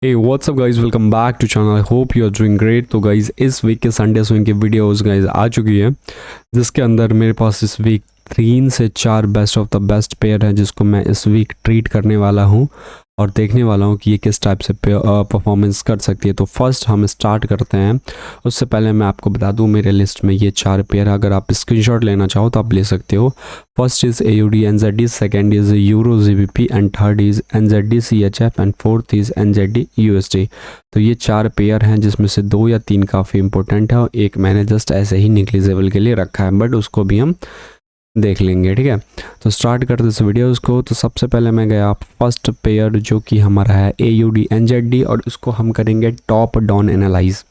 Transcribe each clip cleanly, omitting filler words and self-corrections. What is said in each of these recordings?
Hey, what's up guys, welcome back to channel. I hope you are doing great. तो guys इस week के Sunday swing की videos guys आ चुकी है, जिसके अंदर मेरे पास इस वीक 3 से 4 best of the best pair है जिसको मैं इस वीक ट्रीट करने वाला हूँ और देखने वाला हूँ कि ये किस टाइप से परफॉर्मेंस कर सकती है। तो फर्स्ट हम स्टार्ट करते हैं। उससे पहले मैं आपको बता दूँ मेरे लिस्ट में ये 4 पेयर है, अगर आप स्क्रीनशॉट लेना चाहो तो आप ले सकते हो। First is AUD NZD, second is euro GBP and third is NZD CHF and fourth is NZD USD। तो ये 4 पेयर हैं जिसमें से 2 या 3 काफ़ी इंपॉर्टेंट है और एक मैंने जस्ट ऐसे ही निग्लिजिबल के लिए रखा है, बट उसको भी हम देख लेंगे, ठीक है। तो स्टार्ट करते इस वीडियोस को। तो सबसे पहले मैं गया फर्स्ट पेयर जो कि हमारा है AUD NZD और उसको हम करेंगे टॉप डाउन एनालाइज।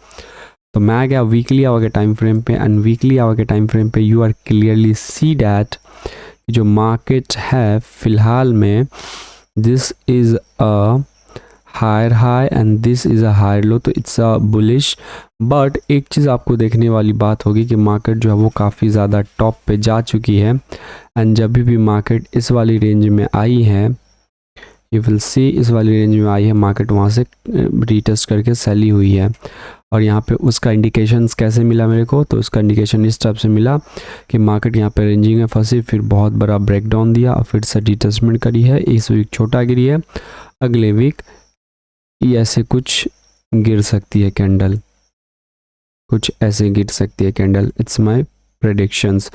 तो मैं गया वीकली आवर के टाइम फ्रेम पे एंड वीकली आवर के टाइम फ्रेम पे you are clearly see that जो मार्केट है फिलहाल में this is a higher high and this is a higher low, तो इट्स अ बुलिश। बट एक चीज़ आपको देखने वाली बात होगी कि मार्केट जो है वो काफ़ी ज़्यादा टॉप पे जा चुकी है एंड जब भी मार्केट इस वाली रेंज में आई है, यू विल सी इस वाली रेंज में आई है, मार्केट वहाँ से रीटेस्ट करके सेली हुई है। और यहाँ पे उसका इंडिकेशंस कैसे मिला मेरे को, तो उसका इंडिकेशन इस टाइप से मिला कि मार्केट यहाँ पे रेंजिंग में फंसी, फिर बहुत बड़ा ब्रेकडाउन दिया और फिर से रीटेस्टमेंट करी है। इस वीक छोटा गिरी है, अगले वीक ये ऐसे कुछ गिर सकती है कैंडल, कुछ ऐसे गिर सकती है candle. It's my predictions.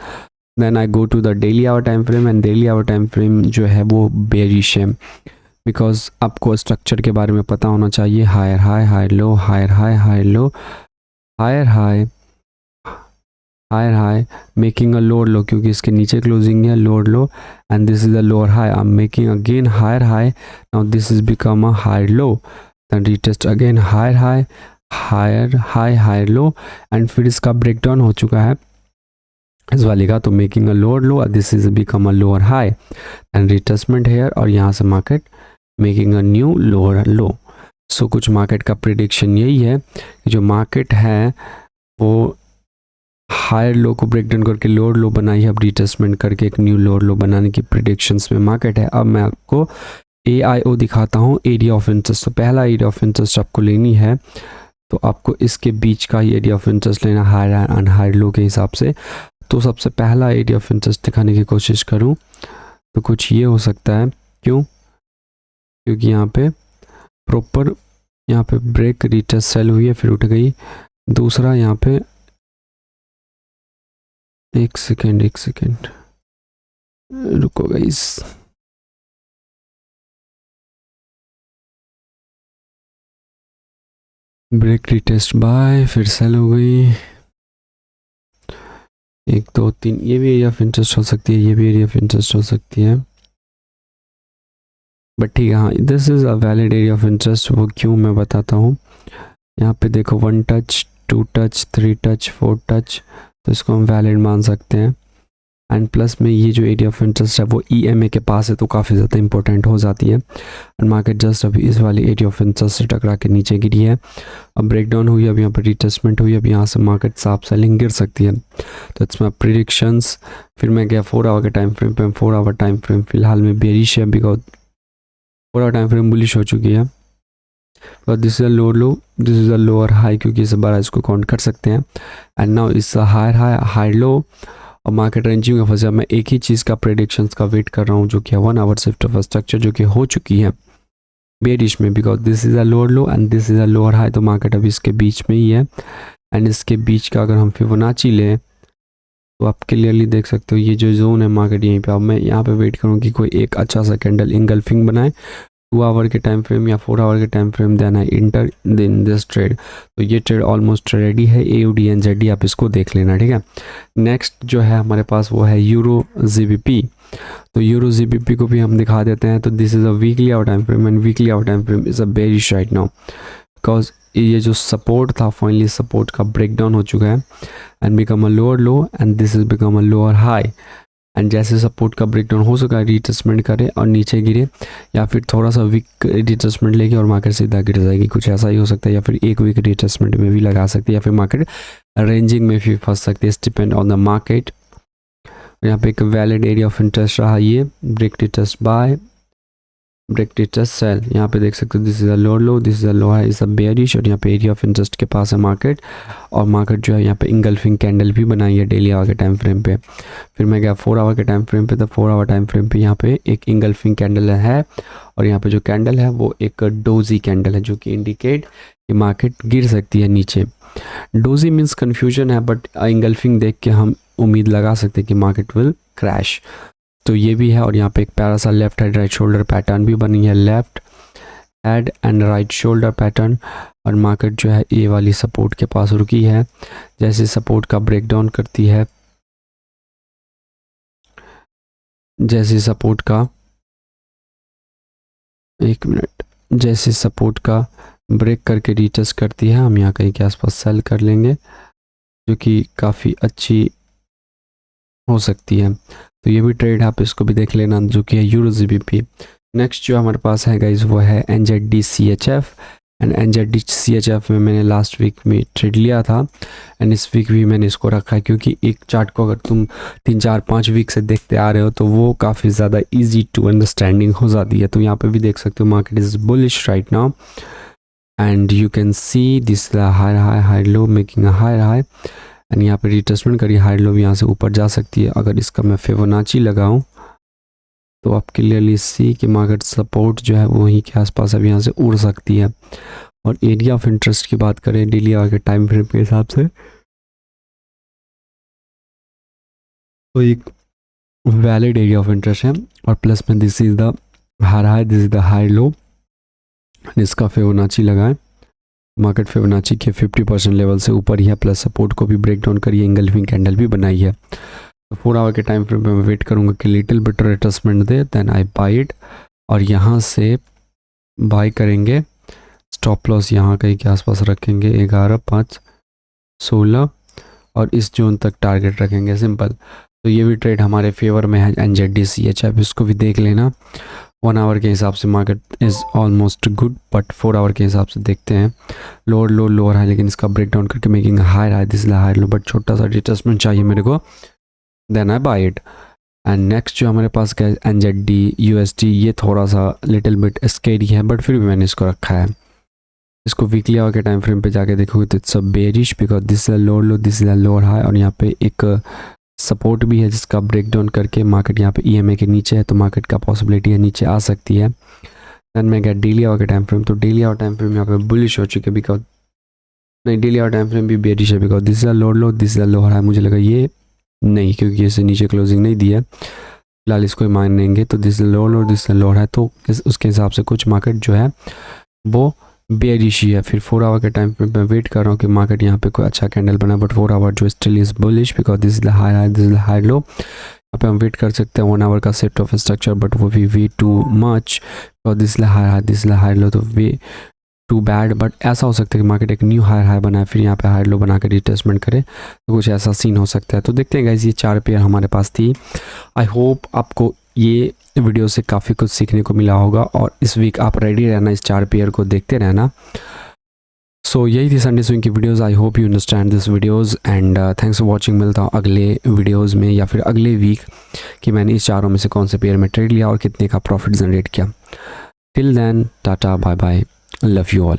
Then I go to the daily hour time frame and daily hour time frame जो है वो बेरिश है, बिकॉज आपको स्ट्रक्चर के बारे में पता होना चाहिए। Higher high, higher low, higher high, higher low, higher high, higher high, making a lower low क्योंकि इसके नीचे क्लोजिंग है, lower low and this is a lower high. I am making again higher high, now this is become a higher low, then retest again higher high, higher high, higher low and फिर इसका breakdown हो चुका है इस वाली का, तो making a lower low, this is become a lower high and retestment here और यहाँ से market making a new lower low. So कुछ मार्केट का प्रिडिक्शन यही है कि जो मार्केट है वो हायर लो को ब्रेक डाउन करके लोअर लो बनाई है, अब रिटेस्टमेंट करके एक न्यू लोअर लो बनाने की प्रिडिक्शंस में मार्केट है। अब मैं आपको AIO दिखाता हूँ, एरिया ऑफ इंटरेस्ट। तो पहला एरिया ऑफ इंटरेस्ट आपको लेनी है, तो आपको इसके बीच का ही एरिया ऑफ इंटरेस्ट लेना हायर एंड हायर लो के हिसाब से। तो सबसे पहला एरिया ऑफ इंटरेस्ट दिखाने की कोशिश करूं तो कुछ ये हो सकता है, क्यों? क्योंकि यहाँ पे प्रॉपर यहाँ पे ब्रेक रीटेस्ट सेल हुई है फिर उठ गई। दूसरा यहाँ पे एक सेकेंड रुको गाइस, ब्रेक रीटेस्ट बाय फिर सेल हो गई। 1 2 3 ये भी एरिया ऑफ इंटरेस्ट हो सकती है, ये भी एरिया ऑफ इंटरेस्ट हो सकती है, बट ठीक है। हाँ, this is a valid area of interest. वो क्यों मैं बताता हूँ। यहाँ पे देखो 1 टच, 2 टच, 3 टच, 4 टच, तो इसको हम वैलिड मान सकते हैं। एंड प्लस में ये जो एरिया ऑफ इंटरेस्ट है वो EMA के पास है, तो काफ़ी ज़्यादा इंपॉर्टेंट हो जाती है। एंड मार्केट जस्ट अभी इस वाली एरिया ऑफ इंटरेस्ट से टकरा के नीचे गिरी है, अब ब्रेकडाउन हुई, अब यहाँ पर रिटेस्टमेंट हुई, अब यहाँ से मार्केट साफ सेलिंग गिर सकती है। तो इट्स माई प्रिडिक्शंस। फिर मैं गया 4 आवर के टाइम फ्रेम पे। 4 आवर टाइम फ्रेम फिलहाल में बेरिश है, because 4 hour time frame bullish हो चुकी है। और this is a lower low, this is a lower high, क्योंकि इस बार इसको काउंट कर सकते हैं। एंड नाउ इस हायर हाई, हायर लो और मार्केट रेंजिंग में फंसा। मैं एक ही चीज़ का प्रेडिक्शंस का वेट कर रहा हूँ जो कि 1 आवर शिफ्ट ऑफ स्ट्रक्चर जो कि हो चुकी है बेरिश में, because this is a lower low and this is a lower high. तो मार्केट अभी इसके बीच में ही है एंड इसके बीच का अगर हम फिबोनाची लें तो आप क्लियरली देख सकते हो ये जो जोन है मार्केट यहीं पे। अब मैं यहाँ पे वेट करूँ कि कोई एक अच्छा सा कैंडल इंगल्फिंग बनाए 2 आवर के टाइम फ्रेम या 4 आवर के time frame, then I enter in this trade. तो ये ट्रेड ऑलमोस्ट रेडी है, AUD NZD, आप इसको देख लेना, ठीक है। नेक्स्ट जो है हमारे पास वो है यूरो GBP। तो यूरो GBP को भी हम दिखा देते हैं। तो this is a weekly hour time frame and weekly hour time frame is a bearish right now, because ये जो सपोर्ट था फाइनली सपोर्ट का ब्रेकडाउन हो चुका है and become a lower low and this is become a lower high. And जैसे support का breakdown हो सका रिटेस्टमेंट करे और नीचे गिरे, या फिर थोड़ा सा वीक रिटेस्टमेंट लेके और मार्केट सीधा गिर जाएगी, कुछ ऐसा ही हो सकता है। या फिर एक वीक रिटेस्टमेंट में भी लगा सकती है, या फिर मार्केट रेंजिंग में भी फंस सकती है, डिपेंड ऑन द मार्केट। यहाँ पे एक वैलिड एरिया ऑफ इंटरेस्ट रहा ये break retest buy break test sell, यहाँ पे देख सकते हो this is a lower low, this is a lower high, is a bearish, और यहाँ पे एरिया ऑफ इंटरेस्ट के पास है मार्केट, और मार्केट जो है यहाँ पे इंगल्फिंग कैंडल भी बनाई है डेली आवर के टाइम फ्रेम पे। फिर मैं गया 4 आवर के टाइम फ्रेम पे, तो 4 आवर टाइम फ्रेम पे यहाँ पे एक इंगल्फिंग कैंडल है, और यहाँ पे जो कैंडल है वो एक डोजी कैंडल है, जो कि इंडिकेट कि मार्केट गिर सकती है नीचे। डोजी मीन्स कन्फ्यूजन है, बट इंगल्फिंग देख के हम उम्मीद लगा सकते हैं कि मार्केट विल क्रैश। तो ये भी है, और यहाँ पे एक प्यारा सा left head right shoulder pattern भी बनी है, left head and right shoulder pattern, और मार्केट जो है ये वाली सपोर्ट के पास रुकी है। जैसे सपोर्ट का ब्रेकडाउन करती है, जैसे सपोर्ट का, एक मिनट, जैसे सपोर्ट का ब्रेक करके रीटेस्ट करती है, हम यहाँ कहीं के आसपास सेल कर लेंगे, जो कि काफ़ी अच्छी हो सकती है। तो ये भी ट्रेड आप इसको भी देख लेना, जो कि है यूरो जीबीपी। नेक्स्ट जो हमारे पास है गाइज वो है NZD-CHF, एंड NZD-CHF में मैंने लास्ट वीक में ट्रेड लिया था, एंड इस वीक भी मैंने इसको रखा है, क्योंकि एक चार्ट को अगर तुम 3 4 5 वीक से देखते आ रहे हो तो वो काफ़ी ज़्यादा इजी टू अंडरस्टैंडिंग हो जाती है। तो यहाँ पे भी देख सकते हो market is bullish right now, and you can see this high low making a high, and यहाँ पे रिटेस्टमेंट करी, हाई लो यहाँ से ऊपर जा सकती है। अगर इसका मैं फिबोनाची लगाऊं तो आप क्लियरली सी कि मार्केट सपोर्ट जो है वो वहीं के आसपास अब यहाँ से उड़ सकती है। और एरिया ऑफ इंटरेस्ट की बात करें डेली आवर के टाइम फ्रेम के हिसाब से, तो एक वैलिड एरिया ऑफ इंटरेस्ट है, और प्लस में this is the high, this is the high low, इसका फिबोनाची लगाएं। मार्केट फिबोनाची के 50% लेवल से ऊपर ही है, प्लस सपोर्ट को भी ब्रेक डाउन करिए, इंगल्फिंग कैंडल भी बनाई है। तो 4 आवर के टाइम फ्रेम पे मैं वेट करूंगा कि लिटिल बिट रिट्रेसमेंट दे, देन आई बाई इट, और यहाँ से बाई करेंगे। स्टॉप लॉस यहाँ कहीं के आसपास रखेंगे 11 5 16, और इस जोन तक टारगेट रखेंगे, सिंपल। तो ये भी ट्रेड हमारे फेवर में है, NZD-CHF, इसको भी देख लेना। 1 आवर के हिसाब से market is almost good, but 4 hour के हिसाब से देखते हैं लोअर लो लोअर हाई, लेकिन इसका ब्रेक डाउन करके making high, this is high low, but छोटा सा रिट्रेसमेंट चाहिए मेरे को, then I buy it. And next जो हमारे पास क्या है NZD-USD, ये थोड़ा सा लिटिल बिट स्केरी है, बट फिर भी मैंने इसको रखा है। इसको वीकली आवर के टाइम फ्रेम पे जाके देखोगे तो it's a bearish, because this is a lower low, this is a lower high, और यहाँ पे एक सपोर्ट भी है जिसका ब्रेक डाउन करके मार्केट यहाँ पे EMA के नीचे है, तो मार्केट का पॉसिबिलिटी है नीचे आ सकती है। देन मैं गया डेली आवर के टाइम फ्रेम, तो डेली आवर टाइम फ्रेम यहाँ पे बुलिश हो चुके, बिकॉज नहीं, डेली आवर टाइम फ्रेम भी बेरिश है, because this is a lower low, this is a lower high. मुझे लगा ये नहीं, क्योंकि इसे नीचे क्लोजिंग नहीं दी है, फिलहाल इसको मान लेंगे। तो this is lower low, this is lower है, तो उसके हिसाब से कुछ मार्केट जो है वो बेरिश ही है। फिर 4 आवर के टाइम पे मैं वेट कर रहा हूँ कि मार्केट यहाँ पे कोई अच्छा कैंडल बना, बट 4 आवर जो still is bullish, because this is the high, this is the high low. यहाँ पे हम वेट कर सकते हैं 1 आवर का सेट ऑफ स्ट्रक्चर, बट वो भी वे टू मच, और this is the high, this is the high low, तो वे टू बैड। बट ऐसा हो सकता है कि मार्केट एक न्यू हाई बनाए, फिर यहाँ पे हाई लो बना कर रिटेस्टमेंट करे, तो कुछ ऐसा सीन हो सकता है। तो देखते हैं गाइस, ये 4 पेयर हमारे पास थी। आई होप आपको ये वीडियो से काफ़ी कुछ सीखने को मिला होगा, और इस वीक आप रेडी रहना, इस 4 पेयर को देखते रहना। सो यही थी संडे स्विंग की videos. I hope you understand this videos, and thanks for watching. मिलता हूँ अगले वीडियोस में या फिर अगले वीक कि मैंने इस 4 में से कौन से पेयर में ट्रेड लिया और कितने का प्रॉफिट जनरेट किया। Till then, tata, bye bye, love you all.